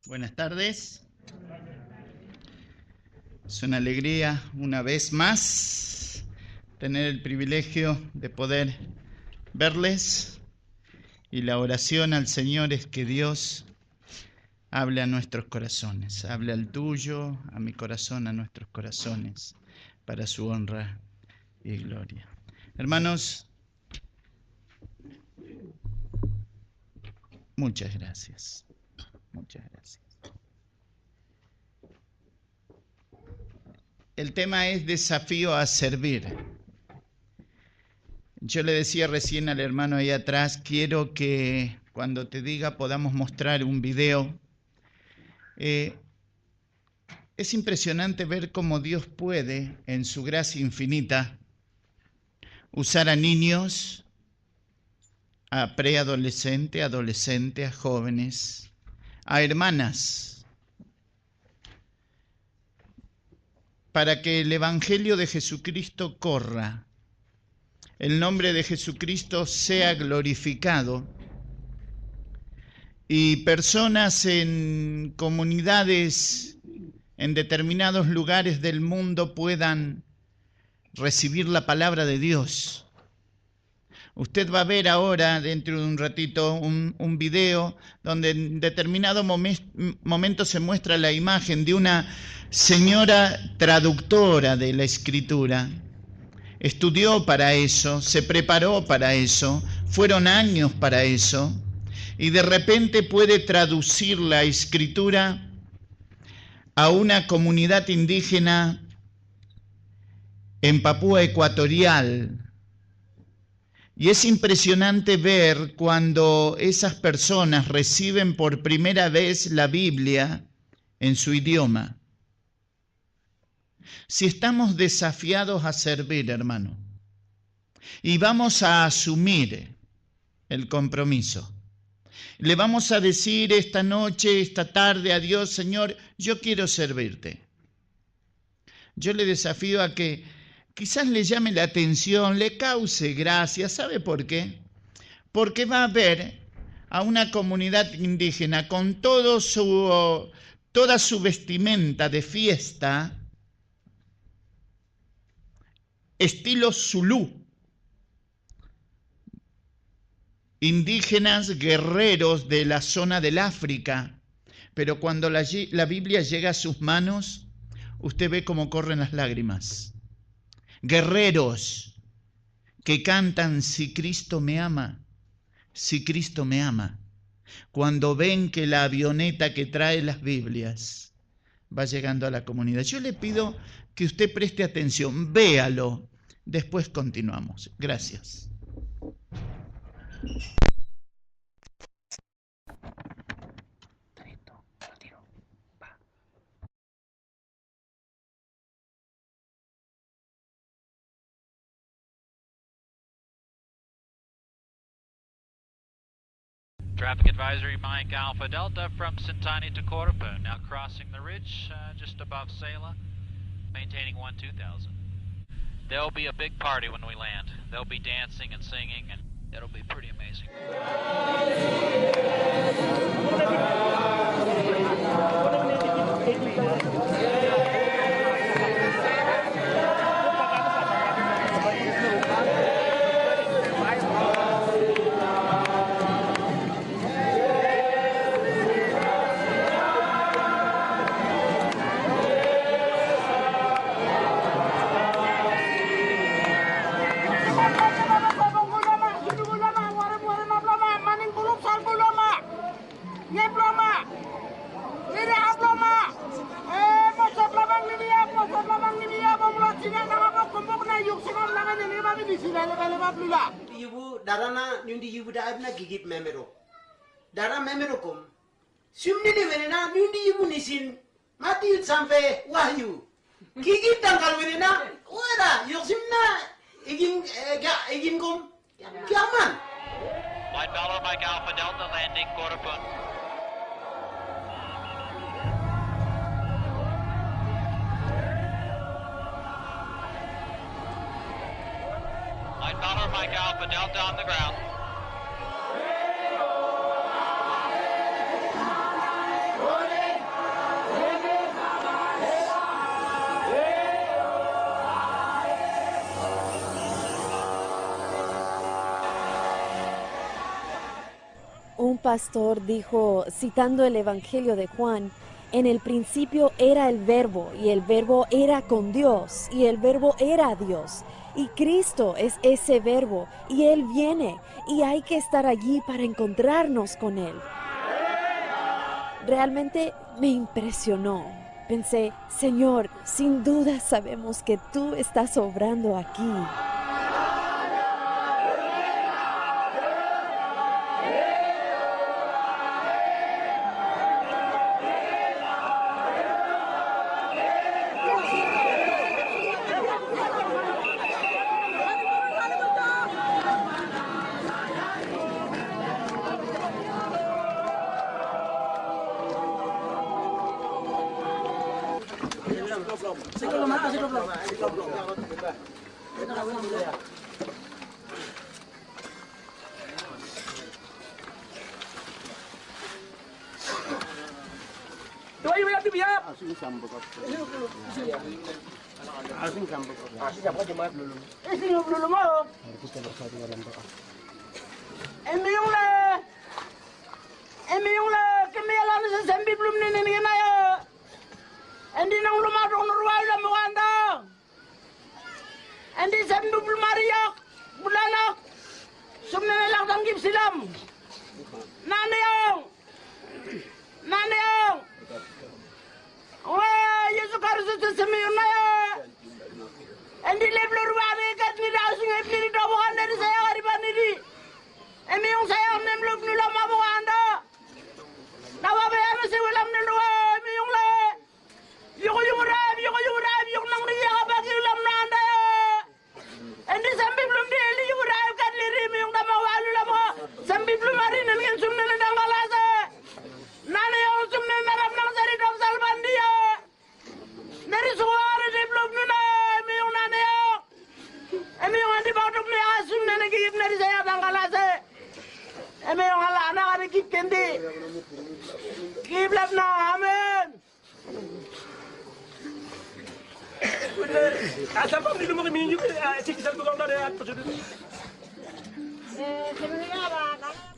Buenas tardes. Es una alegría una vez más tener el privilegio de poder verles, y la oración al Señor es que Dios hable a nuestros corazones, hable al tuyo, a mi corazón, a nuestros corazones, para su honra y gloria. Hermanos, muchas gracias. Muchas gracias. El tema es desafío a servir. Yo le decía recién al hermano ahí atrás, quiero que cuando te diga podamos mostrar un video. Es impresionante ver cómo Dios puede, en su gracia infinita, usar a niños, a preadolescentes, adolescentes, a jóvenes, a hermanas, para que el Evangelio de Jesucristo corra, el nombre de Jesucristo sea glorificado y personas en comunidades, en determinados lugares del mundo puedan recibir la palabra de Dios. Usted va a ver ahora, dentro de un ratito, un video donde en determinado momento se muestra la imagen de una señora traductora de la Escritura. Estudió para eso, se preparó para eso, fueron años para eso, y de repente puede traducir la Escritura a una comunidad indígena en Papúa Ecuatorial. Y es impresionante ver cuando esas personas reciben por primera vez la Biblia en su idioma. Si estamos desafiados a servir, hermano, y vamos a asumir el compromiso, le vamos a decir esta noche, esta tarde a Dios, Señor, yo quiero servirte. Yo le desafío a que quizás le llame la atención, le cause gracia. ¿Sabe por qué? Porque va a ver a una comunidad indígena con toda su vestimenta de fiesta, estilo zulú, indígenas guerreros de la zona del África, pero cuando la Biblia llega a sus manos, usted ve cómo corren las lágrimas. Guerreros que cantan, si Cristo me ama, si Cristo me ama, cuando ven que la avioneta que trae las Biblias va llegando a la comunidad. Yo le pido que usted preste atención, véalo, después continuamos. Gracias. Traffic advisory, Mike Alpha Delta from Sintani to Corupa, now crossing the ridge just above Sela, maintaining 1-2000. There'll be a big party when we land. There'll be dancing and singing, and it'll be pretty amazing. Ibu darana nyundi ibu da abna gigit memero. Dara memero kom. Sumni ni venena nyundi ibu nisin mati sampai wahyu. Gigit tangkal venena wala yosimna igin kom. Kiaman. Flight Bellor, Mike Alpha Delta, landing Corupa. Flight Bellor, Mike Alpha Delta on the ground. un pastor dijo, citando el Evangelio de Juan, en el principio era el Verbo, y el Verbo era con Dios, y el Verbo era Dios. Y Cristo es ese Verbo, y Él viene, y hay que estar allí para encontrarnos con Él. Realmente me impresionó. Pensé, Señor, sin duda sabemos que tú estás obrando aquí.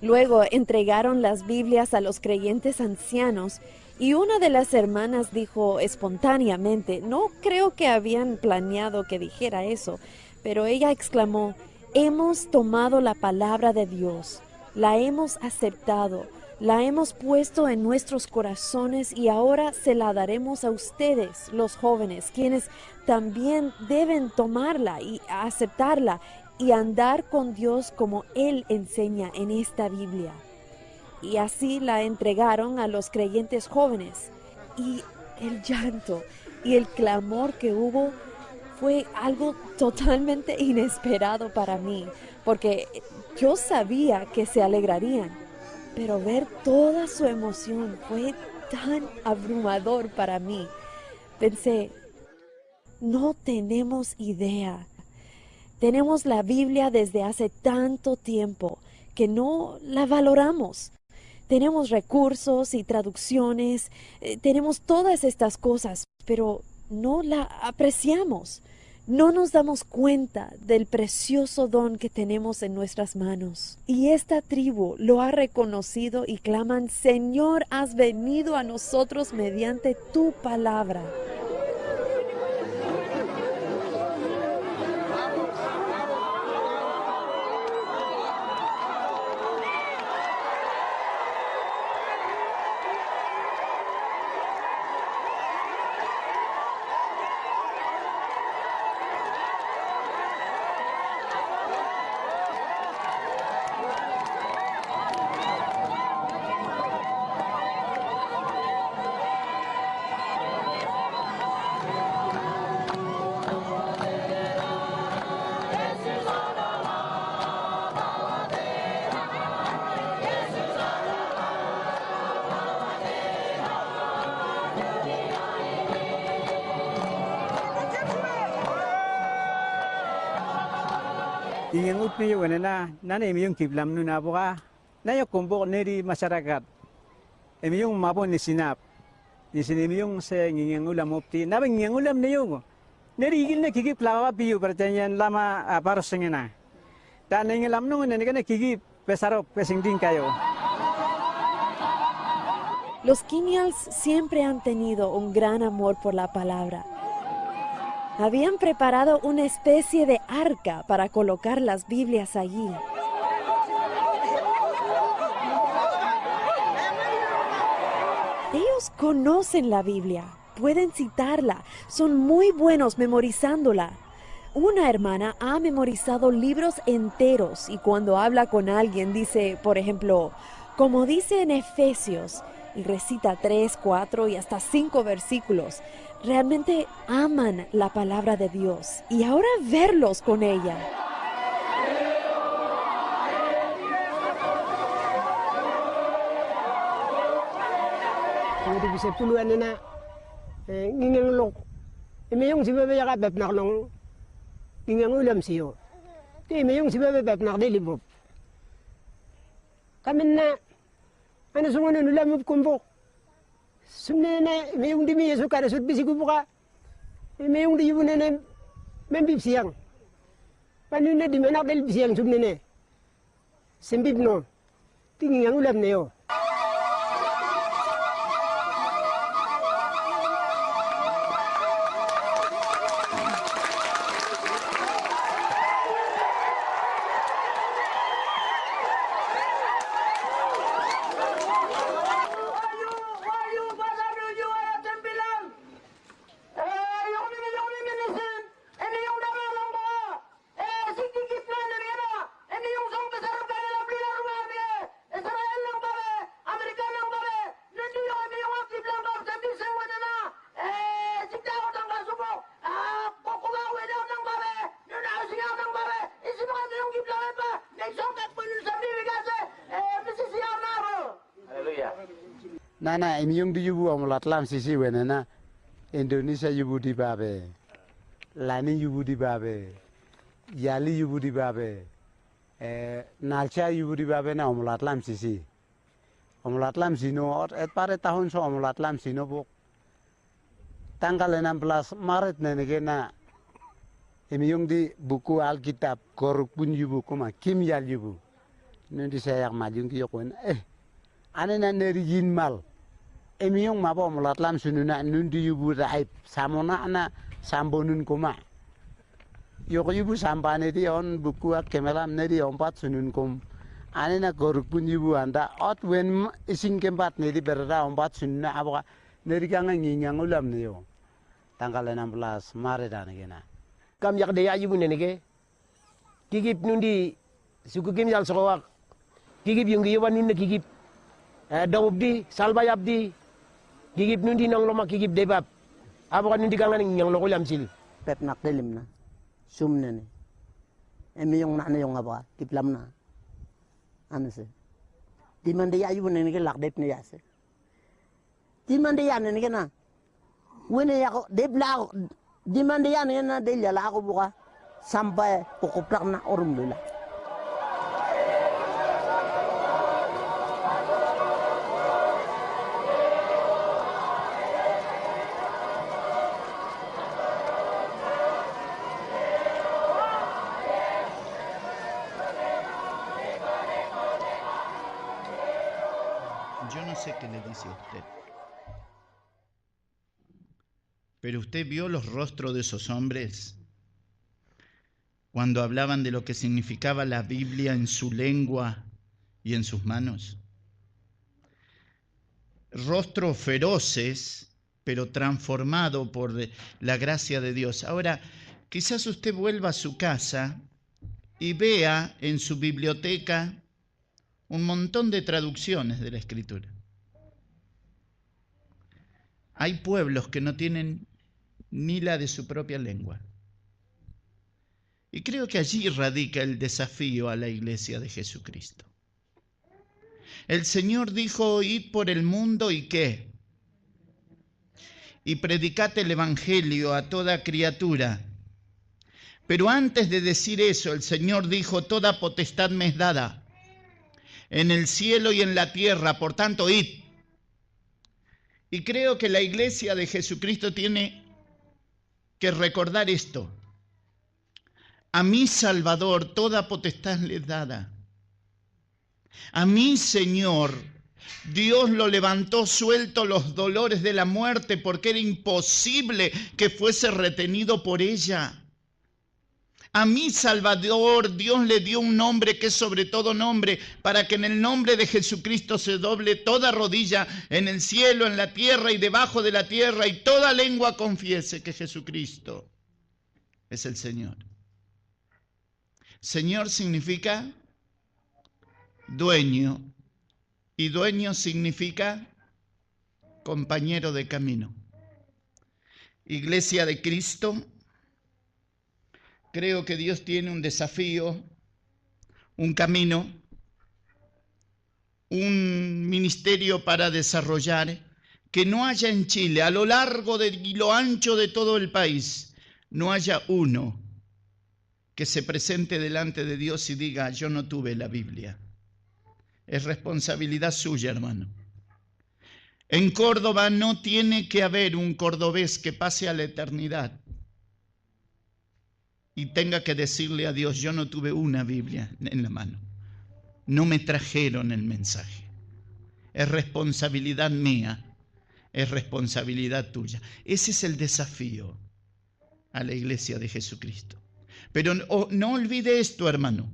Luego entregaron las Biblias a los creyentes ancianos y una de las hermanas dijo espontáneamente, no creo que habían planeado que dijera eso, pero ella exclamó, hemos tomado la palabra de Dios, la hemos aceptado, la hemos puesto en nuestros corazones y ahora se la daremos a ustedes, los jóvenes, quienes también deben tomarla y aceptarla y andar con Dios como Él enseña en esta Biblia. Y así la entregaron a los creyentes jóvenes. Y el llanto y el clamor que hubo fue algo totalmente inesperado para mí, porque yo sabía que se alegrarían, pero ver toda su emoción fue tan abrumador para mí. Pensé, no tenemos idea. Tenemos la Biblia desde hace tanto tiempo que no la valoramos. Tenemos recursos y traducciones, tenemos todas estas cosas, pero no la apreciamos. No nos damos cuenta del precioso don que tenemos en nuestras manos. Y esta tribu lo ha reconocido y claman, Señor, has venido a nosotros mediante tu palabra. Ingin utni wenena nane emiyong kiblam nuna boka na yo kumbok neri masyarakat emiyong mabo ni sinap ni sinemiyong se ngingeng ulam opti na ngingeng ulam niyo neri igil ne kiki plawa piu pertanyaan lama paros sengena dan ngingelam nung ne kene kiki pesarok pesing kayo Los Quinials siempre han tenido un gran amor por la palabra. Habían preparado una especie de arca para colocar las Biblias allí. Ellos conocen la Biblia, pueden citarla, son muy buenos memorizándola. Una hermana ha memorizado libros enteros y cuando habla con alguien dice, por ejemplo, como dice en Efesios, y recita 3, 4 y hasta 5 versículos. Realmente aman la palabra de Dios y ahora verlos con ella. Ang bisa puluhan na ngingang lok. Imayong si bebe yakabep nak nong ngingang ulam siyo. Ti imayong si bebe bep nak delibop. Kamin na ano sungon ulam kumbok. Sumne na imayong di mi yesu kada sut bisi kubuka. Imayong di yubune na membib siyang. Panu na di menak del siyang sumne na. Sembib no. Ti ngingang ulam na yo. Nana imiyong di yubu amulatlam sisi wenena Indonesia yubu di babe, Lani yubu di babe, Yali yubu di babe, Nalcha yubu di babe na amulatlam sisi. Amulatlam sino et pare tahun so amulatlam sino buk. Tanggal 16 Maret nenege na imiyong di buku Alkitab koruk pun yubu kuma Kim Yal yubu. Nanti saya majung ki yokwen ane na neri yin mal. Emiyong mabo mulatlam sununa nundi yubu raib samona ana sambonun kuma. Yoko yubu sampane di on buku ak kemelam neri ompat sunun kum. Ane na koruk pun yubu anda ot wen ising kempat neri berda ompat sununa aboka neri kanga ngingang ulam niyo. Tanggal 16 Maret ane kena. Kam yak de yubu nenege. Kigip nundi suku kim yal sokowak. Kigip yung giyawan nunna kigip. Dawub di salbayab di. Gigip nundi nang loma gigip debab. Abo kan nundi kangan yang lo kulam sil. Pep nak delim na. Sumne ni. Emi yung na yung aba kiplam na. Ano se? Di man de ayu ne ke lak dep ne yase. Di man de yan ne ke na. Wene ya ko dep la di man de yan ne na de la ko buka sampai pokoprak na orum lula. Yo no sé qué le dice a usted, pero usted vio los rostros de esos hombres cuando hablaban de lo que significaba la Biblia en su lengua y en sus manos. Rostros feroces, pero transformados por la gracia de Dios. Ahora, quizás usted vuelva a su casa y vea en su biblioteca un montón de traducciones de la Escritura. Hay pueblos que no tienen ni la de su propia lengua. Y creo que allí radica el desafío a la iglesia de Jesucristo. El Señor dijo, id por el mundo y ¿qué? Y predicad el evangelio a toda criatura. Pero antes de decir eso, el Señor dijo, toda potestad me es dada en el cielo y en la tierra, por tanto, id. Y creo que la iglesia de Jesucristo tiene que recordar esto. A mi Salvador toda potestad le es dada. A mi Señor Dios lo levantó suelto los dolores de la muerte porque era imposible que fuese retenido por ella. A mi Salvador Dios le dio un nombre que es sobre todo nombre, para que en el nombre de Jesucristo se doble toda rodilla en el cielo, en la tierra y debajo de la tierra, y toda lengua confiese que Jesucristo es el Señor. Señor significa dueño, y dueño significa compañero de camino. Iglesia de Cristo, creo que Dios tiene un desafío, un camino, un ministerio para desarrollar, que no haya en Chile, a lo largo y lo ancho de todo el país, no haya uno que se presente delante de Dios y diga, yo no tuve la Biblia. Es responsabilidad suya, hermano. En Córdoba no tiene que haber un cordobés que pase a la eternidad y tenga que decirle a Dios, yo no tuve una Biblia en la mano. No me trajeron el mensaje. Es responsabilidad mía, es responsabilidad tuya. Ese es el desafío a la iglesia de Jesucristo. Pero no olvide esto, hermano.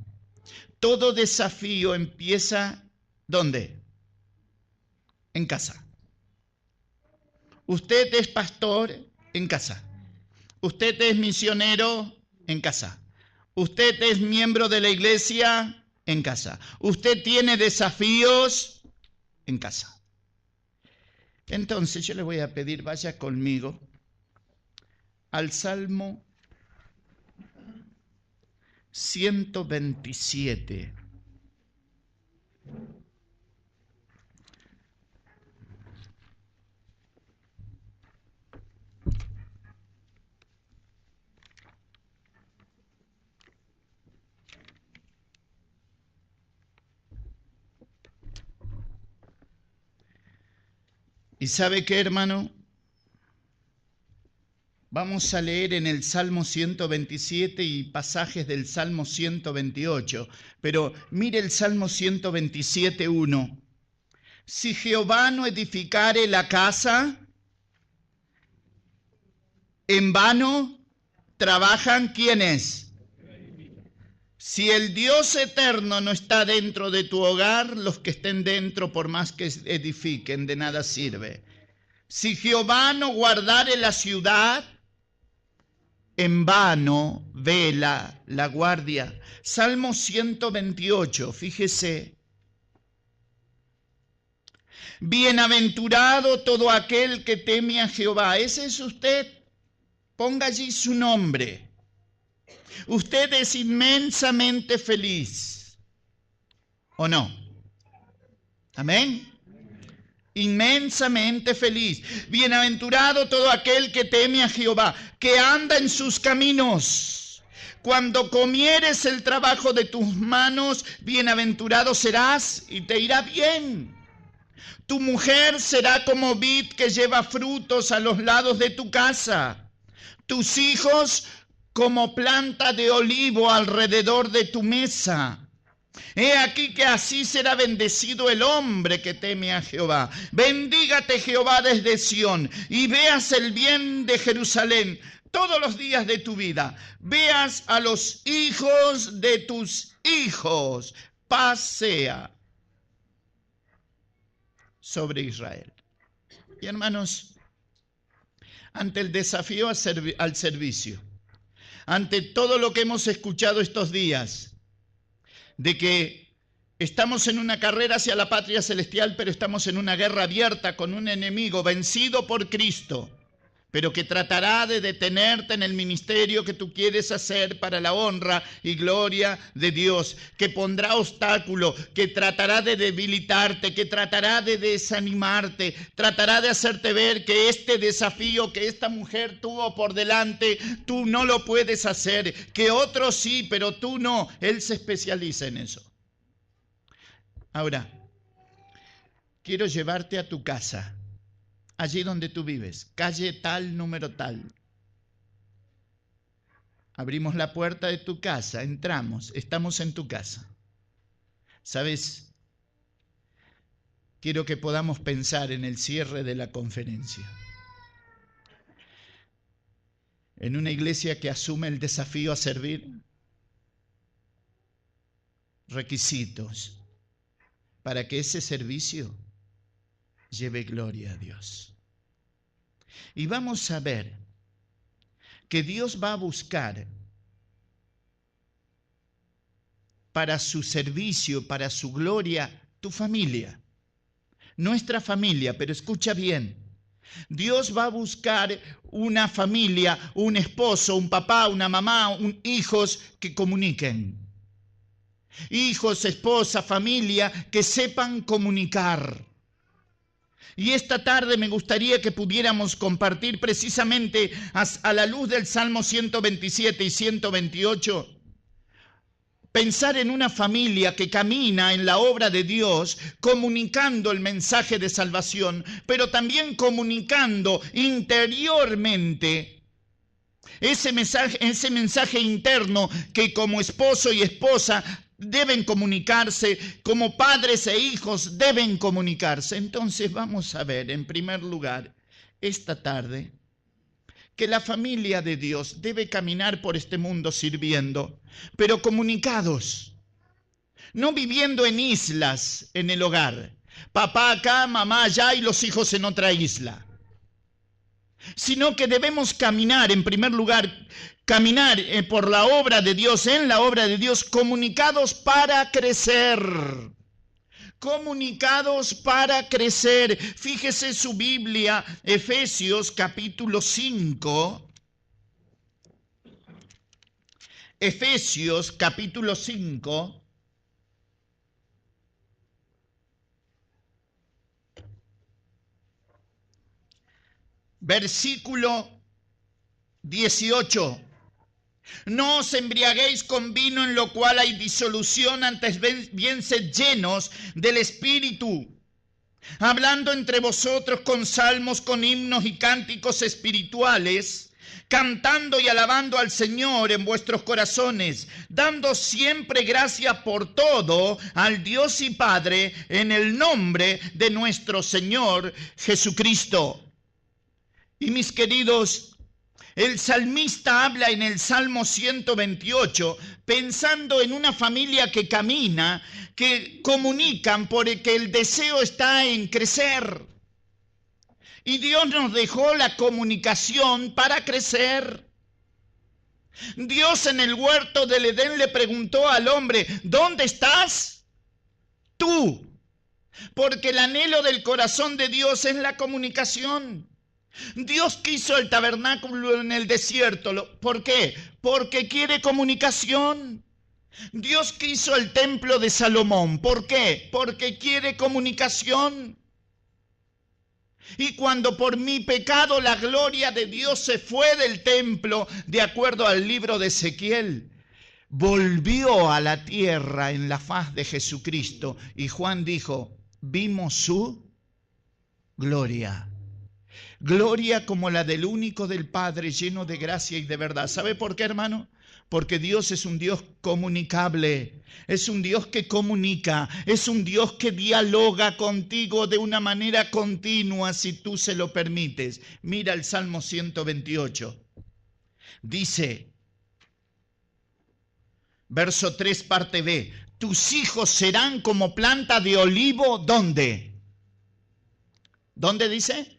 Todo desafío empieza, ¿dónde? En casa. Usted es pastor en casa. Usted es misionero en casa. Usted es miembro de la iglesia en casa. Usted tiene desafíos en casa. Entonces yo le voy a pedir, vaya conmigo al Salmo 127. ¿Y sabe qué, hermano? Vamos a leer en el Salmo 127 y pasajes del Salmo 128. Pero mire el Salmo 127:1. Si Jehová no edificare la casa, en vano trabajan ¿quiénes? Si el Dios eterno no está dentro de tu hogar, los que estén dentro, por más que edifiquen, de nada sirve. Si Jehová no guardare la ciudad, en vano vela la guardia. Salmo 128, fíjese. Bienaventurado todo aquel que teme a Jehová. Ese es usted. Ponga allí su nombre. Usted es inmensamente feliz, ¿o no? Amén. Inmensamente feliz. Bienaventurado todo aquel que teme a Jehová, que anda en sus caminos. Cuando comieres el trabajo de tus manos, bienaventurado serás y te irá bien. Tu mujer será como vid que lleva frutos a los lados de tu casa. Tus hijos como planta de olivo alrededor de tu mesa. He aquí que así será bendecido el hombre que teme a Jehová. Bendígate Jehová desde Sión y veas el bien de Jerusalén todos los días de tu vida. Veas a los hijos de tus hijos. Paz sea sobre Israel. Y hermanos, ante el desafío al servicio, ante todo lo que hemos escuchado estos días, de que estamos en una carrera hacia la patria celestial, pero estamos en una guerra abierta con un enemigo vencido por Cristo, pero que tratará de detenerte en el ministerio que tú quieres hacer para la honra y gloria de Dios, que pondrá obstáculo, que tratará de debilitarte, que tratará de desanimarte, tratará de hacerte ver que este desafío que esta mujer tuvo por delante, tú no lo puedes hacer, que otros sí, pero tú no. Él se especializa en eso. Ahora, quiero llevarte a tu casa. Allí donde tú vives, calle tal, número tal. Abrimos la puerta de tu casa, entramos, estamos en tu casa. ¿Sabes? quiero que podamos pensar en el cierre de la conferencia. En una iglesia que asume el desafío a servir, requisitos para que ese servicio lleve gloria a Dios. Y vamos a ver que Dios va a buscar para su servicio, para su gloria, tu familia, nuestra familia, pero escucha bien. Dios va a buscar una familia, un esposo, un papá, una mamá, hijos que comuniquen. Hijos, esposa, familia, que sepan comunicar. Y esta tarde me gustaría que pudiéramos compartir precisamente a la luz del Salmo 127 y 128, pensar en una familia que camina en la obra de Dios, comunicando el mensaje de salvación, pero también comunicando interiormente ese mensaje interno que como esposo y esposa deben comunicarse, como padres e hijos deben comunicarse. Entonces vamos a ver, en primer lugar, esta tarde, que la familia de Dios debe caminar por este mundo sirviendo, pero comunicados, no viviendo en islas en el hogar, papá acá, mamá allá y los hijos en otra isla, sino que debemos caminar, en primer lugar, caminar por la obra de Dios, en la obra de Dios, comunicados para crecer. Comunicados para crecer. Fíjese su Biblia, Efesios capítulo 5. Efesios capítulo 5. Versículo 18. No os embriaguéis con vino en lo cual hay disolución, antes bien sed llenos del Espíritu, hablando entre vosotros con salmos, con himnos y cánticos espirituales, cantando y alabando al Señor en vuestros corazones, dando siempre gracias por todo al Dios y Padre en el nombre de nuestro Señor Jesucristo. Y mis queridos, el salmista habla en el Salmo 128 pensando en una familia que camina, que comunican porque el deseo está en crecer. Y Dios nos dejó la comunicación para crecer. Dios en el huerto del Edén le preguntó al hombre, ¿dónde estás? Tú. Porque el anhelo del corazón de Dios es la comunicación. Dios quiso el tabernáculo en el desierto. ¿Por qué? Porque quiere comunicación. Dios quiso el templo de Salomón. ¿Por qué? Porque quiere comunicación. Y cuando por mi pecado la gloria de Dios se fue del templo, de acuerdo al libro de Ezequiel, volvió a la tierra en la faz de Jesucristo. Y Juan dijo, vimos su gloria. Gloria como la del único del Padre, lleno de gracia y de verdad. ¿Sabe por qué, hermano? Porque Dios es un Dios comunicable, es un Dios que comunica, es un Dios que dialoga contigo de una manera continua si tú se lo permites. Mira el Salmo 128. Dice, verso 3, parte B, tus hijos serán como planta de olivo, ¿dónde? ¿Dónde dice?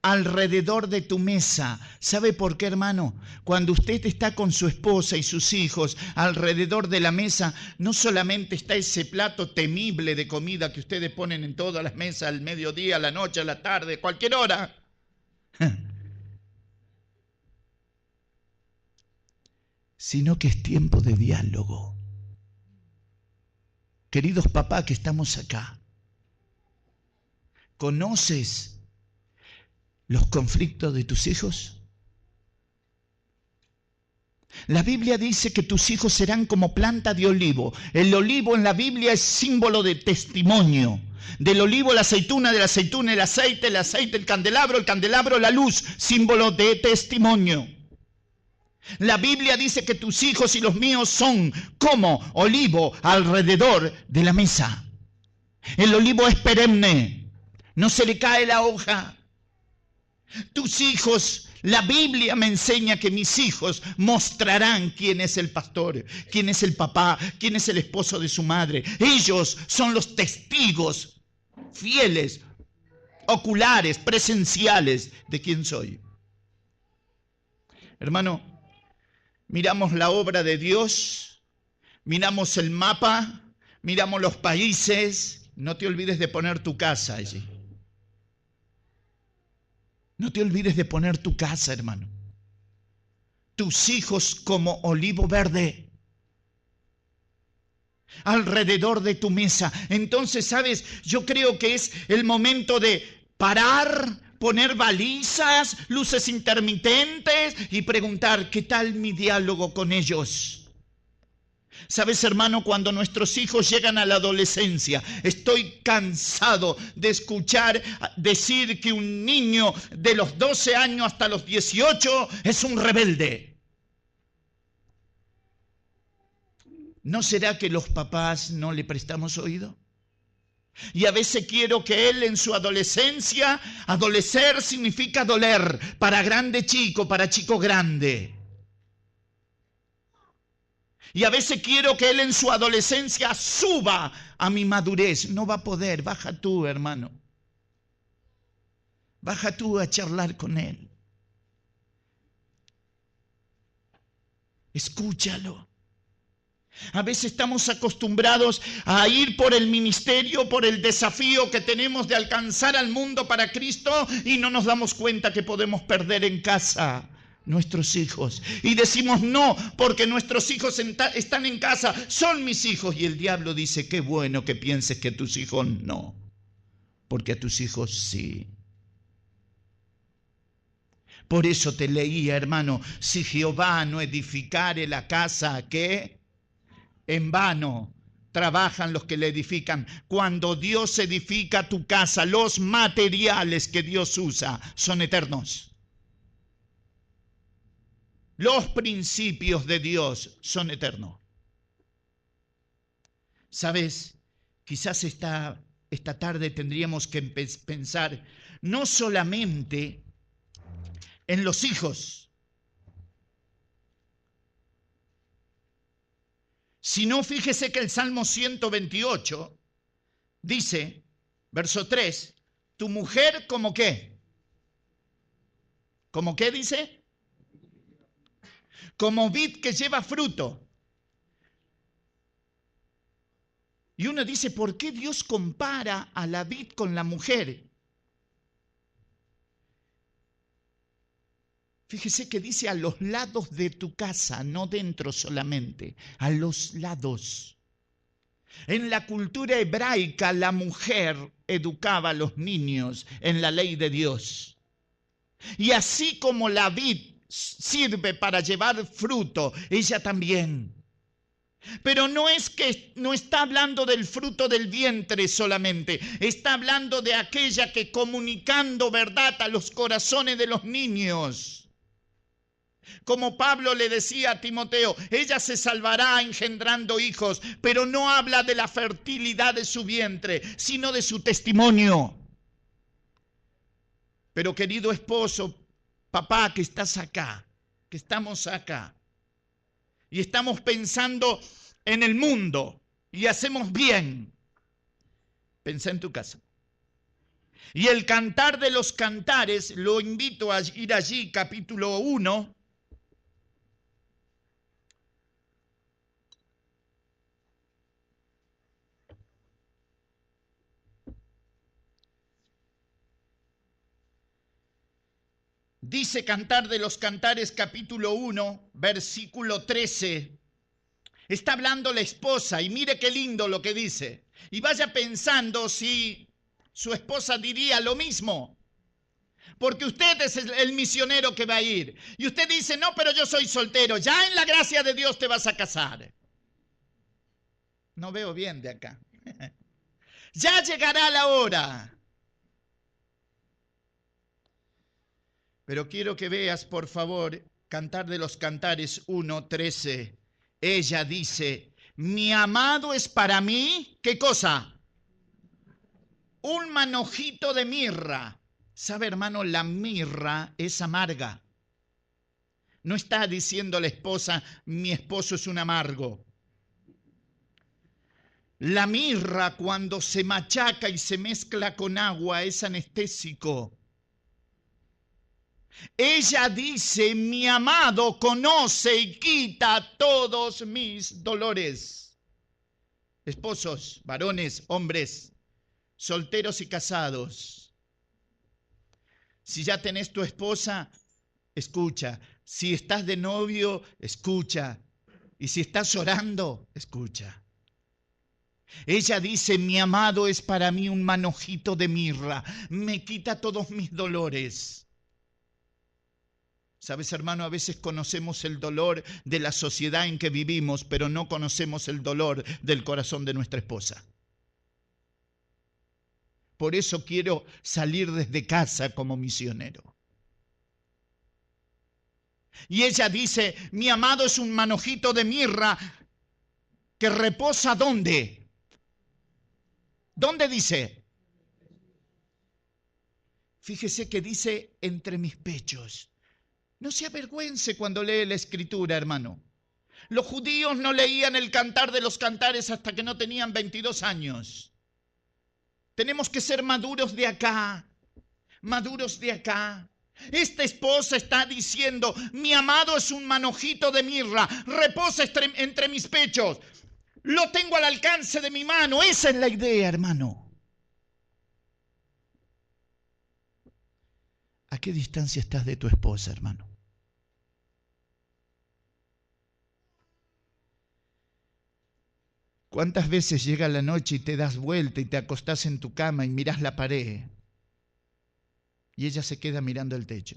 Alrededor de tu mesa. ¿Sabe por qué, hermano? Cuando usted está con su esposa y sus hijos alrededor de la mesa, no solamente está ese plato temible de comida que ustedes ponen en todas las mesas, al mediodía, a la noche, a la tarde, cualquier hora, sino que es tiempo de diálogo. Queridos papás que estamos acá, ¿conoces los conflictos de tus hijos? La Biblia dice que tus hijos serán como planta de olivo. El olivo en la Biblia es símbolo de testimonio. Del olivo la aceituna, del aceituna el aceite, el candelabro, la luz, símbolo de testimonio. La Biblia dice que tus hijos y los míos son como olivo alrededor de la mesa. El olivo es perenne, no se le cae la hoja. Tus hijos, la Biblia me enseña que mis hijos mostrarán quién es el pastor, quién es el papá, quién es el esposo de su madre. Ellos son los testigos fieles, oculares, presenciales de quién soy. Hermano, miramos la obra de Dios, miramos el mapa, miramos los países. No te olvides de poner tu casa allí. No te olvides de poner tu casa, hermano. Tus hijos como olivo verde alrededor de tu mesa. Entonces, ¿sabes? Yo creo que es el momento de parar, poner balizas, luces intermitentes y preguntar, ¿qué tal mi diálogo con ellos? ¿Sabes, hermano? Cuando nuestros hijos llegan a la adolescencia, estoy cansado de escuchar decir que un niño de los 12 años hasta los 18 es un rebelde. ¿No será que los papás no le prestamos oído? Y a veces quiero que él en su adolescencia, adolecer significa doler, para grande chico, para chico grande. Y a veces quiero que él en su adolescencia suba a mi madurez. No va a poder, baja tú, hermano. Baja tú a charlar con él. Escúchalo. A veces estamos acostumbrados a ir por el ministerio, por el desafío que tenemos de alcanzar al mundo para Cristo y no nos damos cuenta que podemos perder en casa nuestros hijos. Y decimos no, porque nuestros hijos están en casa, son mis hijos. Y el diablo dice, qué bueno que pienses que a tus hijos no, porque a tus hijos sí. Por eso te leía, hermano, si Jehová no edificare la casa, ¿qué? En vano trabajan los que le edifican. Cuando Dios edifica tu casa, los materiales que Dios usa son eternos. Los principios de Dios son eternos. ¿Sabes? Quizás esta tarde tendríamos que pensar no solamente en los hijos, sino fíjese que el Salmo 128 dice, verso 3, tu mujer como qué. ¿Como qué dice? Como vid que lleva fruto. Y uno dice, ¿por qué Dios compara a la vid con la mujer? Fíjese que dice a los lados de tu casa, no dentro solamente, a los lados. En la cultura hebraica, la mujer educaba a los niños en la ley de Dios. Y así como la vid sirve para llevar fruto, ella también. Pero no está hablando del fruto del vientre solamente, está hablando de aquella que comunicando verdad a los corazones de los niños. Como Pablo le decía a Timoteo, ella se salvará engendrando hijos, pero no habla de la fertilidad de su vientre, sino de su testimonio. Pero querido esposo, papá que estás acá, que estamos acá, y estamos pensando en el mundo, y hacemos bien, pensá en tu casa. Y el Cantar de los Cantares, lo invito a ir allí, capítulo 1, dice Cantar de los Cantares, capítulo 1, versículo 13. Está hablando la esposa y mire qué lindo lo que dice. Y vaya pensando si su esposa diría lo mismo. Porque usted es el misionero que va a ir. Y usted dice, no, pero yo soy soltero. Ya en la gracia de Dios te vas a casar. No veo bien de acá. Ya llegará la hora. Pero quiero que veas, por favor, Cantar de los Cantares 1:13. Ella dice, mi amado es para mí, ¿qué cosa? un manojito de mirra. ¿Sabe, hermano? La mirra es amarga. No está diciendo la esposa, mi esposo es un amargo. La mirra, cuando se machaca y se mezcla con agua, es anestésico. Ella dice, mi amado conoce y quita todos mis dolores. Esposos, varones, hombres, solteros y casados. Si ya tenés tu esposa, escucha. Si estás de novio, escucha. Y si estás orando, escucha. Ella dice, mi amado es para mí un manojito de mirra, me quita todos mis dolores. Sabes, hermano, a veces conocemos el dolor de la sociedad en que vivimos, pero no conocemos el dolor del corazón de nuestra esposa. Por eso quiero salir desde casa como misionero. Y ella dice, mi amado es un manojito de mirra que reposa ¿dónde? ¿Dónde dice? Fíjese que dice entre mis pechos. No se avergüence cuando lee la Escritura, hermano. Los judíos no leían el Cantar de los Cantares hasta que no tenían 22 años. Tenemos que ser maduros de acá, maduros de acá. Esta esposa está diciendo, mi amado es un manojito de mirra, reposa entre mis pechos. Lo tengo al alcance de mi mano. Esa es la idea, hermano. ¿A qué distancia estás de tu esposa, hermano? ¿Cuántas veces llega la noche y te das vuelta y te acostás en tu cama y mirás la pared y ella se queda mirando el techo?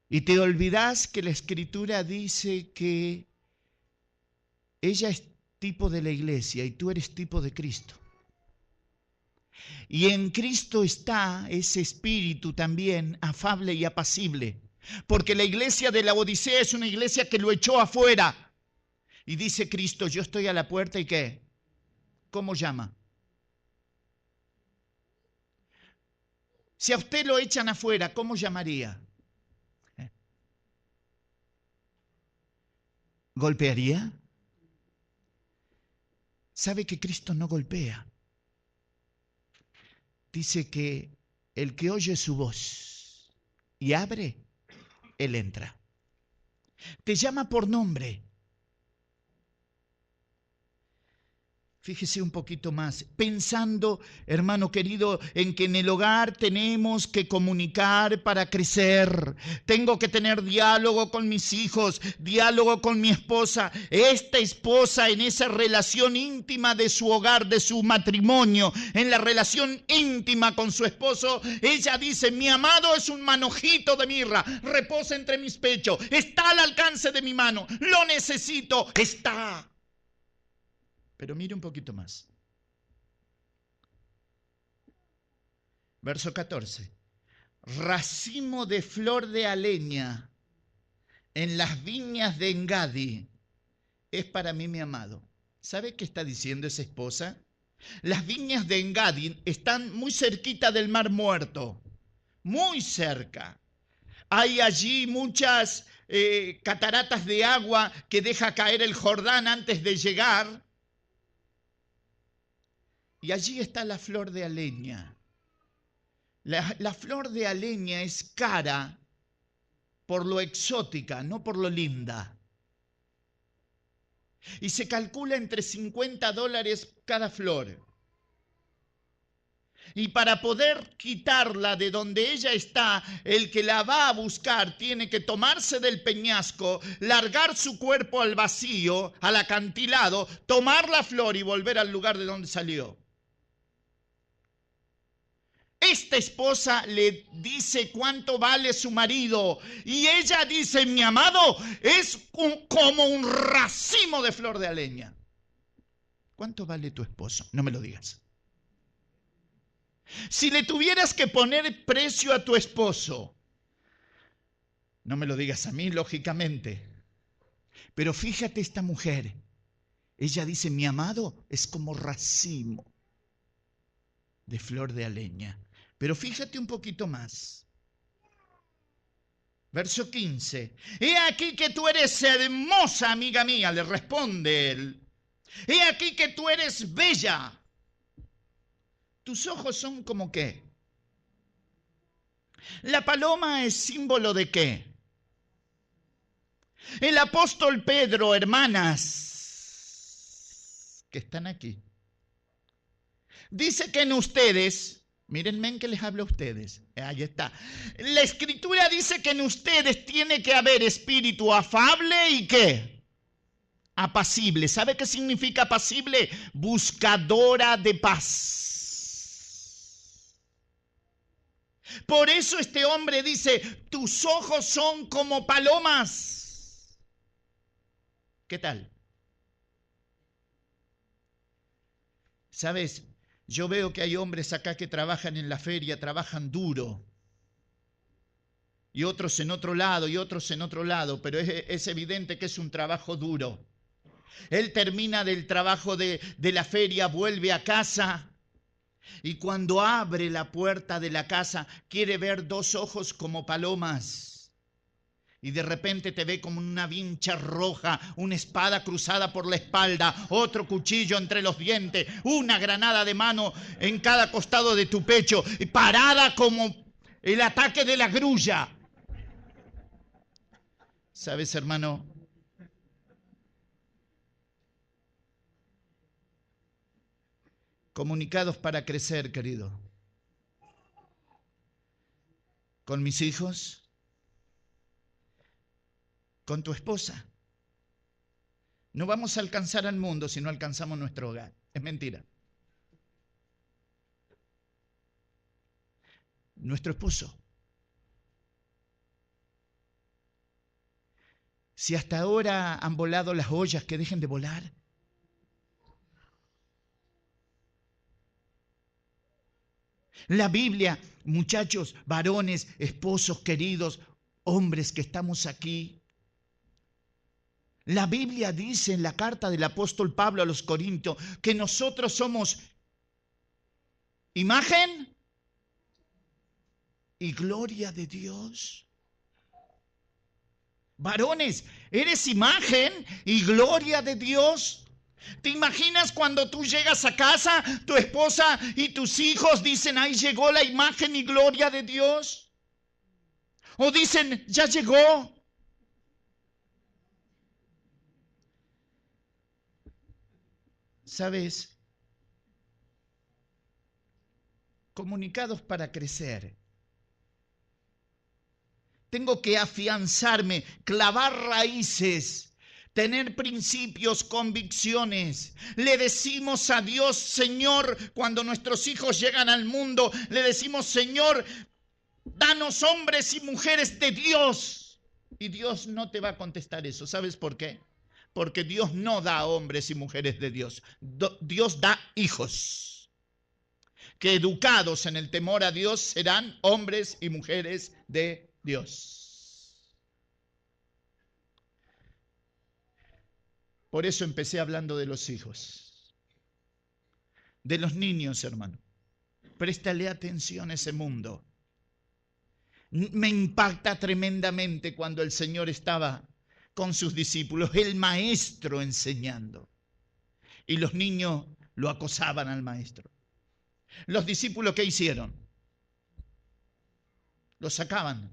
Y te olvidás que la Escritura dice que ella es tipo de la iglesia y tú eres tipo de Cristo. Y en Cristo está ese espíritu también afable y apacible. Porque la iglesia de la Odisea es una iglesia que lo echó afuera. Y dice Cristo, yo estoy a la puerta y ¿qué? ¿Cómo llama? Si a usted lo echan afuera, ¿cómo llamaría? ¿Golpearía? ¿Sabe que Cristo no golpea? Dice que el que oye su voz y abre, Él entra. Te llama por nombre. Fíjese un poquito más, pensando, hermano querido, en que en el hogar tenemos que comunicar para crecer. Tengo que tener diálogo con mis hijos, diálogo con mi esposa. Esta esposa en esa relación íntima de su hogar, de su matrimonio, en la relación íntima con su esposo, ella dice, mi amado es un manojito de mirra, reposa entre mis pechos, está al alcance de mi mano, lo necesito, está. Pero mire un poquito más. Verso 14. Racimo de flor de aleña en las viñas de Engadi es para mí mi amado. ¿Sabe qué está diciendo esa esposa? Las viñas de Engadi están muy cerquita del Mar Muerto, muy cerca. Hay allí muchas cataratas de agua que deja caer el Jordán antes de llegar. Y allí está la flor de aleña. La flor de aleña es cara por lo exótica, no por lo linda. Y se calcula entre $50 cada flor. Y para poder quitarla de donde ella está, el que la va a buscar tiene que tomarse del peñasco, largar su cuerpo al vacío, al acantilado, tomar la flor y volver al lugar de donde salió. Esta esposa le dice cuánto vale su marido y ella dice, mi amado es como un racimo de flor de aleña. ¿Cuánto vale tu esposo? No me lo digas. Si le tuvieras que poner precio a tu esposo, no me lo digas a mí, lógicamente, pero fíjate esta mujer Ella dice, mi amado es como racimo de flor de aleña. Pero fíjate un poquito más. Verso 15. He aquí que tú eres hermosa, amiga mía, le responde él. He aquí que tú eres bella. ¿Tus ojos son como qué? La paloma es símbolo de qué? El apóstol Pedro, hermanas, que están aquí, dice que en ustedes, mírenme en que les hablo a ustedes, ahí está. La escritura dice que en ustedes tiene que haber espíritu afable y ¿qué? Apacible. ¿Sabe qué significa apacible? Buscadora de paz. Por eso este hombre dice, tus ojos son como palomas. ¿Qué tal? ¿Sabes? Yo veo que hay hombres acá que trabajan en la feria, trabajan duro. Y otros en otro lado, y otros en otro lado, pero es evidente que es un trabajo duro. Él termina del trabajo de la feria, vuelve a casa y cuando abre la puerta de la casa quiere ver dos ojos como palomas. Y de repente te ve como una vincha roja, una espada cruzada por la espalda, otro cuchillo entre los dientes, una granada de mano en cada costado de tu pecho, parada como el ataque de la grulla. ¿Sabes, hermano? Comunicados para crecer, querido. Con mis hijos, con tu esposa. No vamos a alcanzar al mundo si no alcanzamos nuestro hogar. Es mentira. Nuestro esposo. Si hasta ahora han volado las ollas, que dejen de volar. La Biblia, muchachos, varones, esposos queridos, hombres que estamos aquí. La Biblia dice en la carta del apóstol Pablo a los Corintios que nosotros somos imagen y gloria de Dios. Varones, ¿eres imagen y gloria de Dios? ¿Te imaginas cuando tú llegas a casa, tu esposa y tus hijos dicen, ahí llegó la imagen y gloria de Dios? O dicen, ya llegó. ¿Sabes? Comunicados para crecer. Tengo que afianzarme, clavar raíces, tener principios, convicciones. Le decimos a Dios, Señor, cuando nuestros hijos llegan al mundo, le decimos, Señor, danos hombres y mujeres de Dios. Y Dios no te va a contestar eso. ¿Sabes por qué? Porque Dios no da hombres y mujeres de Dios. Dios da hijos, que educados en el temor a Dios serán hombres y mujeres de Dios. Por eso empecé hablando de los hijos, de los niños, hermano. Préstale atención a ese mundo. Me impacta tremendamente cuando el Señor estaba con sus discípulos, el maestro enseñando. Y los niños lo acosaban al maestro. Los discípulos, ¿qué hicieron? Los sacaban.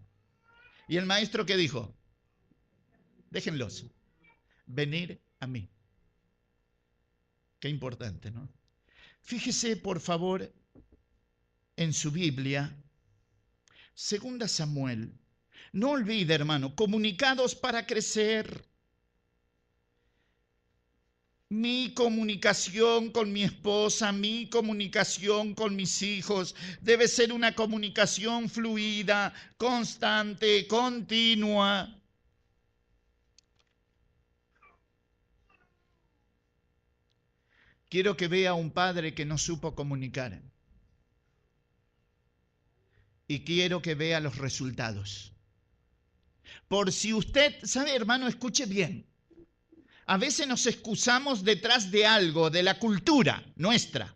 ¿Y el maestro qué dijo? Déjenlos venir a mí. Qué importante, ¿no? Fíjese, por favor, en su Biblia, 2 Samuel. No olvide, hermano, comunicados para crecer. Mi comunicación con mi esposa, mi comunicación con mis hijos debe ser una comunicación fluida, constante, continua. Quiero que vea a un padre que no supo comunicar. Y quiero que vea los resultados. Por si usted, sabe, hermano, escuche bien. A veces nos excusamos detrás de algo, de la cultura nuestra.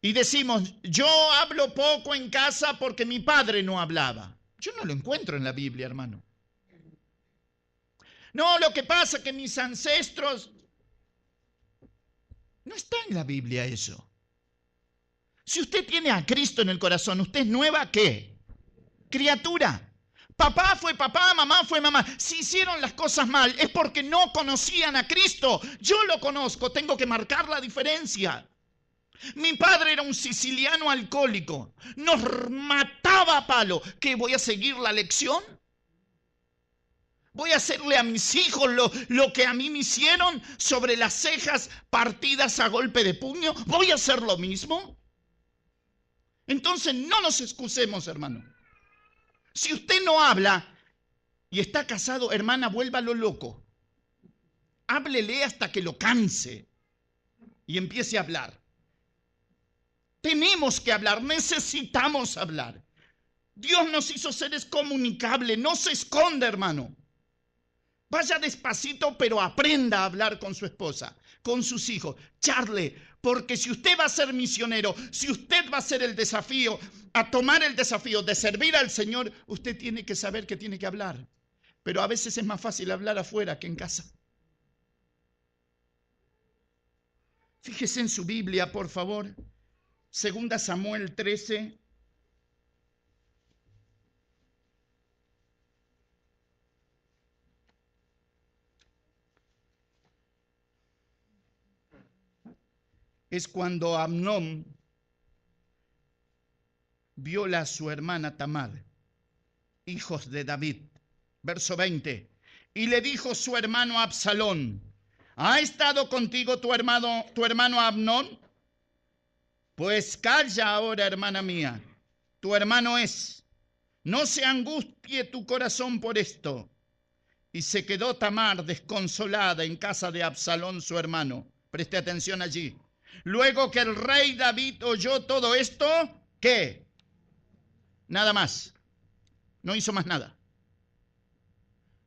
Y decimos, yo hablo poco en casa porque mi padre no hablaba. Yo no lo encuentro en la Biblia, hermano. No, lo que pasa es que mis ancestros... No está en la Biblia eso. Si usted tiene a Cristo en el corazón, ¿usted es nueva qué? Criatura. Papá fue papá, mamá fue mamá. Si hicieron las cosas mal es porque no conocían a Cristo. Yo lo conozco, tengo que marcar la diferencia. Mi padre era un siciliano alcohólico. Nos mataba a palo. ¿Qué, voy a seguir la lección? ¿Voy a hacerle a mis hijos lo que a mí me hicieron sobre las cejas partidas a golpe de puño? ¿Voy a hacer lo mismo? Entonces no nos excusemos, hermano. Si usted no habla y está casado, hermana, vuélvalo loco. Háblele hasta que lo canse y empiece a hablar. Tenemos que hablar, necesitamos hablar. Dios nos hizo seres comunicables, no se esconda, hermano. Vaya despacito, pero aprenda a hablar con su esposa, con sus hijos. Charle, porque si usted va a ser misionero, si usted va a hacer el desafío, a tomar el desafío de servir al Señor, usted tiene que saber que tiene que hablar. Pero a veces es más fácil hablar afuera que en casa. Fíjese en su Biblia, por favor. 2 Samuel 13. Es cuando Amnón viola a su hermana Tamar, hijos de David. Verso 20. Y le dijo su hermano Absalón, ¿ha estado contigo tu hermano Amnón? Pues calla ahora, hermana mía, tu hermano es. No se angustie tu corazón por esto. Y se quedó Tamar desconsolada en casa de Absalón su hermano. Preste atención allí. Luego que el rey David oyó todo esto, ¿qué? Nada más. No hizo más nada.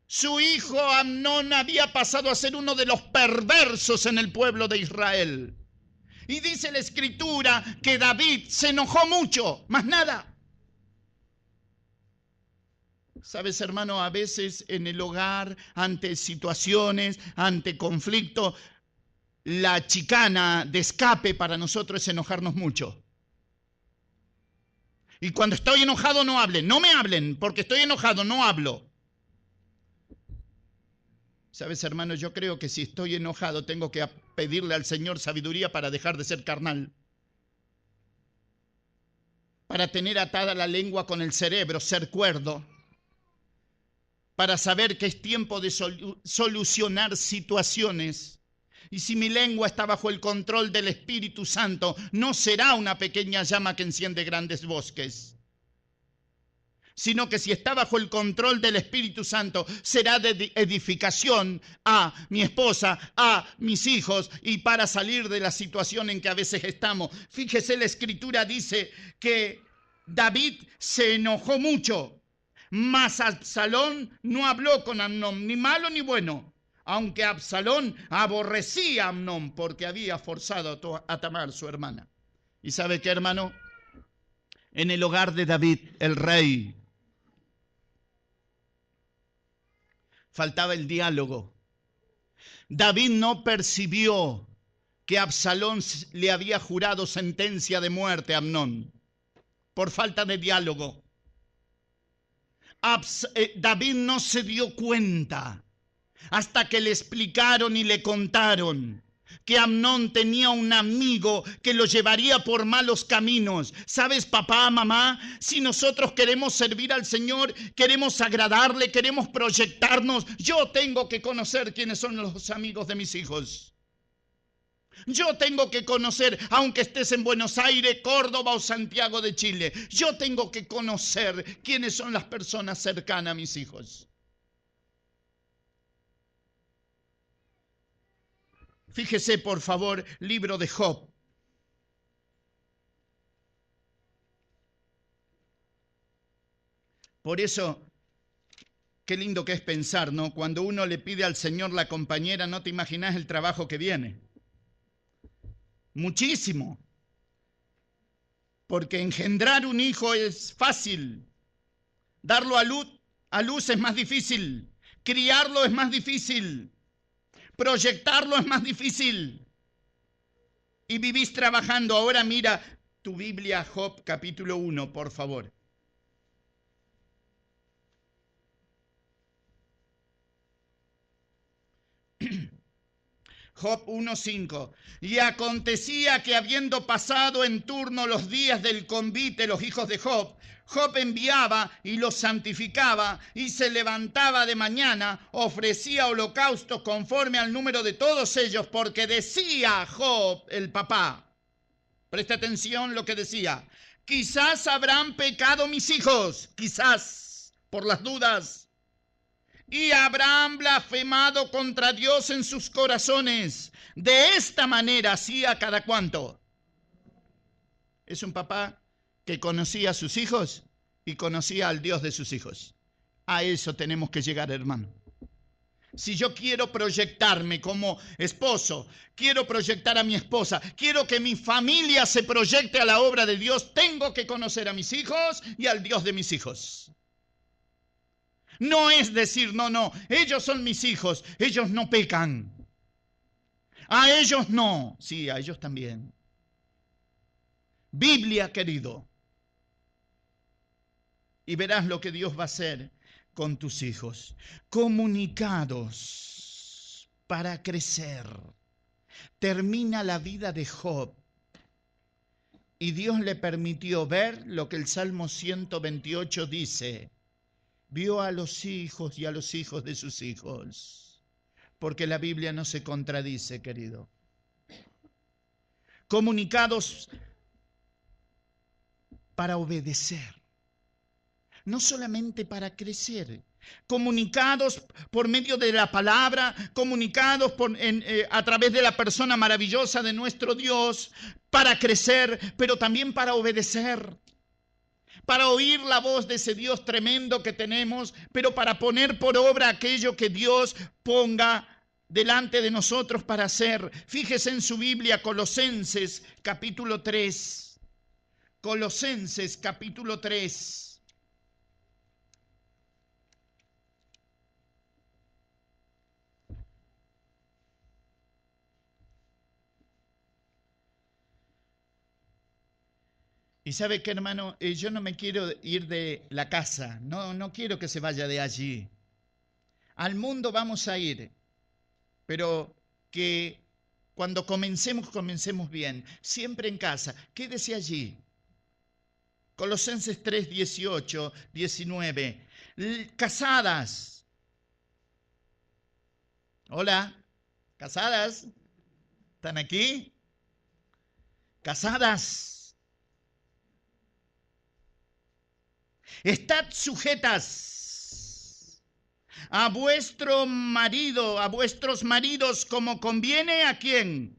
Su hijo Amnón había pasado a ser uno de los perversos en el pueblo de Israel. Y dice la Escritura que David se enojó mucho, más nada. Sabes, hermano, a veces en el hogar, ante situaciones, ante conflictos, la chicana de escape para nosotros es enojarnos mucho. Y cuando estoy enojado no hablen, no me hablen, porque estoy enojado, no hablo. Sabes, hermano, yo creo que si estoy enojado tengo que pedirle al Señor sabiduría para dejar de ser carnal. Para tener atada la lengua con el cerebro, ser cuerdo. Para saber que es tiempo de solucionar situaciones. Y si mi lengua está bajo el control del Espíritu Santo, no será una pequeña llama que enciende grandes bosques, sino que si está bajo el control del Espíritu Santo, será de edificación a mi esposa, a mis hijos, y para salir de la situación en que a veces estamos. Fíjese, la Escritura dice que David se enojó mucho, mas Absalón no habló con Amnón, ni malo ni bueno. Aunque Absalón aborrecía a Amnón porque había forzado a Tamar, su hermana. ¿Y sabe qué, hermano? En el hogar de David, el rey, faltaba el diálogo. David no percibió que Absalón le había jurado sentencia de muerte a Amnón por falta de diálogo. David no se dio cuenta hasta que le explicaron y le contaron que Amnón tenía un amigo que lo llevaría por malos caminos. ¿Sabes, papá, mamá? Si nosotros queremos servir al Señor, queremos agradarle, queremos proyectarnos, yo tengo que conocer quiénes son los amigos de mis hijos. Yo tengo que conocer, aunque estés en Buenos Aires, Córdoba o Santiago de Chile, yo tengo que conocer quiénes son las personas cercanas a mis hijos. Fíjese, por favor, libro de Job. Por eso, Qué lindo que es pensar, ¿no? Cuando uno le pide al Señor la compañera, no te imaginas el trabajo que viene. Muchísimo. Porque engendrar un hijo es fácil. Darlo a luz es más difícil. Criarlo es más difícil. Proyectarlo es más difícil. Y vivís trabajando. Ahora mira tu Biblia, Job, capítulo 1, por favor. Job 1:5. Y acontecía que habiendo pasado en turno los días del convite los hijos de Job, Job enviaba y los santificaba y se levantaba de mañana, ofrecía holocaustos conforme al número de todos ellos, porque decía Job, el papá, presta atención lo que decía, quizás habrán pecado mis hijos, quizás, por las dudas, y habrán blasfemado contra Dios en sus corazones. De esta manera hacía cada cuanto. Es un papá que conocía a sus hijos y conocía al Dios de sus hijos. A eso tenemos que llegar, hermano. Si yo quiero proyectarme como esposo, quiero proyectar a mi esposa, quiero que mi familia se proyecte a la obra de Dios, tengo que conocer a mis hijos y al Dios de mis hijos. No es decir, no, ellos son mis hijos, ellos no pecan. A ellos no, sí, a ellos también. Biblia, querido. Y verás lo que Dios va a hacer con tus hijos. Comunicados para crecer. Termina la vida de Job. Y Dios le permitió ver lo que el Salmo 128 dice. Vio a los hijos y a los hijos de sus hijos. Porque la Biblia no se contradice, querido. Comunicados para obedecer. No solamente para crecer. Comunicados por medio de la palabra, comunicados a través de la persona maravillosa de nuestro Dios, para crecer, pero también para obedecer. Para oír la voz de ese Dios tremendo que tenemos, pero para poner por obra aquello que Dios ponga delante de nosotros para hacer. Fíjese en su Biblia, Colosenses capítulo 3. Colosenses capítulo 3. Y sabe qué, hermano, yo no me quiero ir de la casa, no quiero que se vaya de allí. Al mundo vamos a ir, pero que cuando comencemos bien, siempre en casa, quédese allí. Colosenses 3, 18, 19. Casadas. Hola, casadas. ¿Están aquí? Casadas. Estad sujetas a vuestro marido, a vuestros maridos, como conviene a quién,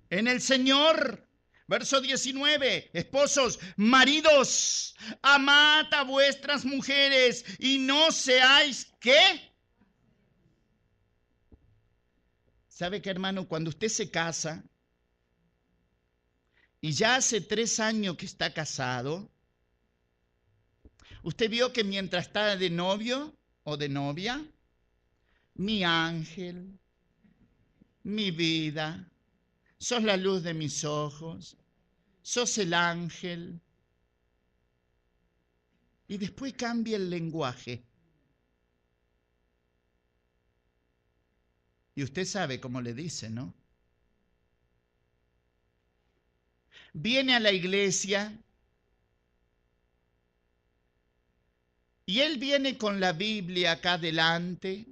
en el Señor. Verso 19, esposos, maridos, amad a vuestras mujeres y no seáis, ¿qué? ¿Sabe qué, hermano? Cuando usted se casa y ya hace 3 años que está casado, usted vio que mientras está de novio o de novia, mi ángel, mi vida, sos la luz de mis ojos, sos el ángel. Y después cambia el lenguaje. Y usted sabe cómo le dice, ¿no? Viene a la iglesia y él viene con la Biblia acá adelante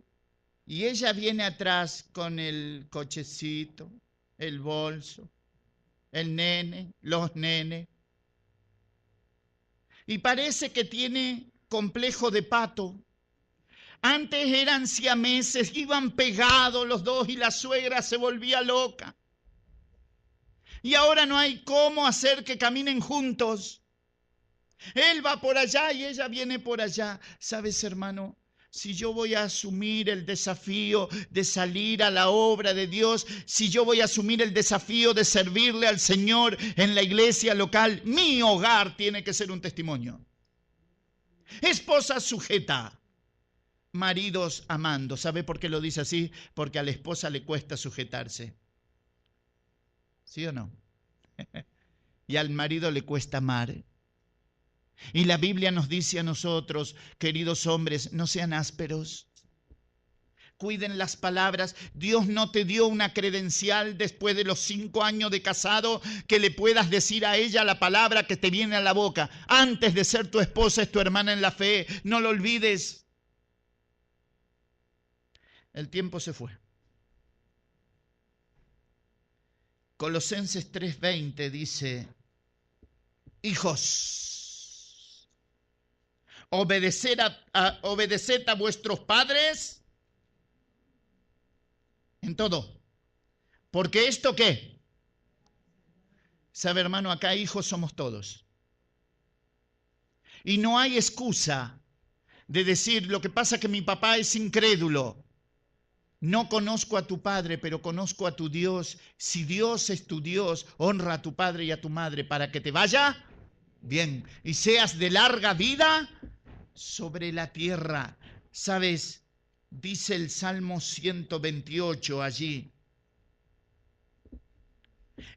y ella viene atrás con el cochecito, el bolso, el nene, los nenes. Y parece que tiene complejo de pato. Antes eran siameses, iban pegados los dos y la suegra se volvía loca. Y ahora no hay cómo hacer que caminen juntos. Él va por allá y ella viene por allá. ¿Sabes, hermano? si yo voy a asumir el desafío de salir a la obra de Dios, si yo voy a asumir el desafío de servirle al Señor en la iglesia local, mi hogar tiene que ser un testimonio. Esposa sujeta, maridos amando. ¿Sabe por qué lo dice así? Porque a la esposa le cuesta sujetarse. ¿Sí o no? Y al marido le cuesta amar. Y la Biblia nos dice a nosotros, queridos hombres, no sean ásperos. Cuiden las palabras. Dios no te dio una credencial después de los 5 años de casado que le puedas decir a ella la palabra que te viene a la boca. Antes de ser tu esposa es tu hermana en la fe. No lo olvides. El tiempo se fue. Colosenses 3:20 dice, hijos, obedeced a vuestros padres en todo. Porque esto, ¿qué? Sabe, hermano, acá hijos somos todos. Y no hay excusa de decir, lo que pasa es que mi papá es incrédulo. No conozco a tu padre, pero conozco a tu Dios. Si Dios es tu Dios, honra a tu padre y a tu madre para que te vaya bien y seas de larga vida sobre la tierra. ¿Sabes? Dice el Salmo 128 allí.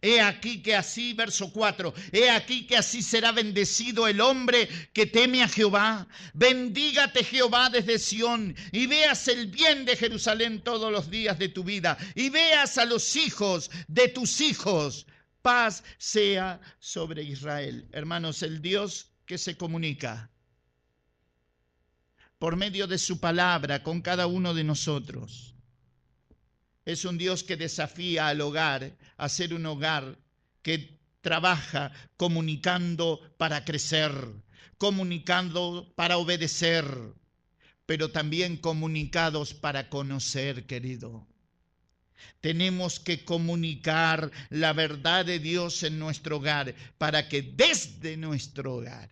He aquí que así, verso 4, he aquí que así será bendecido el hombre que teme a Jehová. Bendígate Jehová desde Sión y veas el bien de Jerusalén todos los días de tu vida y veas a los hijos de tus hijos. Paz sea sobre Israel. Hermanos, el Dios que se comunica por medio de su palabra con cada uno de nosotros. Es un Dios que desafía al hogar a ser un hogar que trabaja comunicando para crecer, comunicando para obedecer, pero también comunicados para conocer, querido. Tenemos que comunicar la verdad de Dios en nuestro hogar para que desde nuestro hogar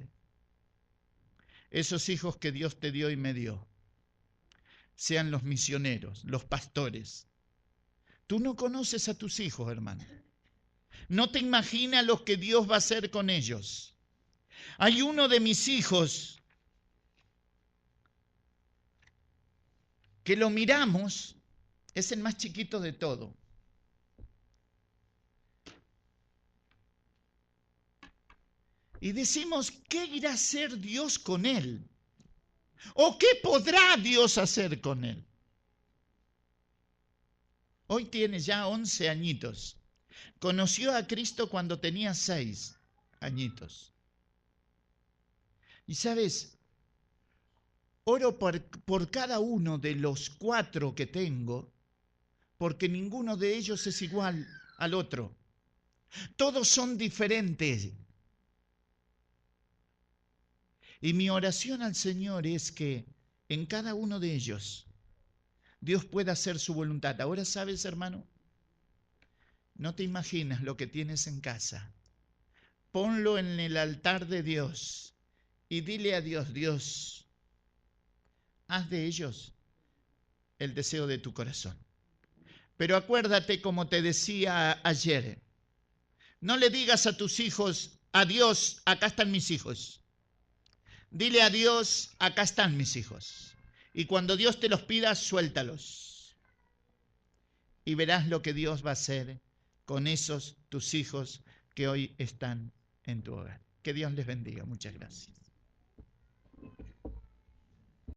esos hijos que Dios te dio y me dio sean los misioneros, los pastores. Tú no conoces a tus hijos, hermano. No te imaginas lo que Dios va a hacer con ellos. Hay uno de mis hijos que lo miramos, es el más chiquito de todo. Y decimos, ¿qué irá a hacer Dios con él? ¿O qué podrá Dios hacer con él? Hoy tiene ya 11 añitos. Conoció a Cristo cuando tenía 6 añitos. Y sabes, oro por cada uno de los 4 que tengo, porque ninguno de ellos es igual al otro. Todos son diferentes. Y mi oración al Señor es que en cada uno de ellos Dios pueda hacer su voluntad. Ahora, ¿sabes, hermano? No te imaginas lo que tienes en casa. Ponlo en el altar de Dios y dile a Dios, Dios, haz de ellos el deseo de tu corazón. Pero acuérdate, como te decía ayer, no le digas a tus hijos, a Dios, acá están mis hijos. Dile a Dios, acá están mis hijos. Y cuando Dios te los pida, suéltalos. Y verás lo que Dios va a hacer con esos tus hijos que hoy están en tu hogar. Que Dios les bendiga. Muchas gracias.